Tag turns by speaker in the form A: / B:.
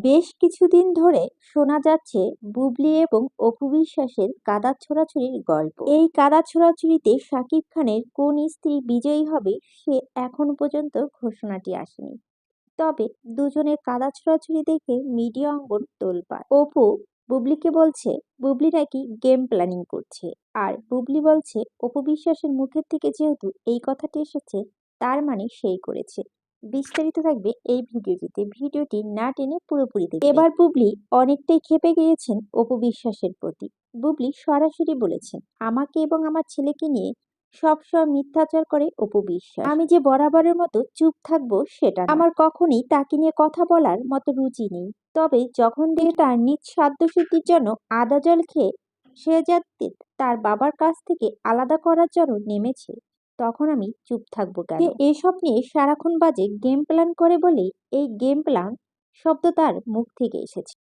A: বেশ কিছুদিন ধরে শোনা যাচ্ছে বুবলি এবং অপু বিশ্বাসের কাদা ছোড়াছুড়ির গল্প। এই কাদা ছোড়াছুড়িতে শাকিব খানের কোন স্ত্রী বিজয়ী হবে সে এখনো পর্যন্ত ঘোষণাটি আসেনি। তবে দুজনের কাদা ছোড়াছুড়ি দেখে মিডিয়া অঙ্গন তোলপাড়। অপু বুবলিকে বলছে বুবলি নাকি গেম প্ল্যানিং করছে, আর বুবলি বলছে অপু বিশ্বাসের মুখের থেকে যেহেতু এই কথাটি এসেছে তার মানে সেই করেছে। বিস্তারিত থাকবে এই ভিডিওটিতে, ভিডিওটি না টেনে পুরোপুরি দেখবে। এবার বুবলি অনেকটাই ক্ষেপে গিয়েছেন অপু বিশ্বাসের প্রতি। বুবলি সরাসরি বলেছেন, আমাকে এবং আমার ছেলেকে নিয়ে সবসময় মিথ্যাচার করে অপু বিশ্বাস। আমি যে বরাবরের মতো চুপ থাকবো সেটা নয়। আমার কখনই তাকে নিয়ে কথা বলার মতো রুচি নেই। তবে যখন দেখে তার নিজ সাধ্যসিদ্ধির জন্য আদা জল খেয়ে সে যাতে তার বাবার কাছ থেকে আলাদা করার জন্য নেমেছে, তখন আমি চুপ থাকবো কেন? এসব নিয়ে সারাক্ষণ বাজে গেম প্ল্যান করে বলেই এই গেম প্ল্যান শব্দ তার মুখ থেকে এসেছে।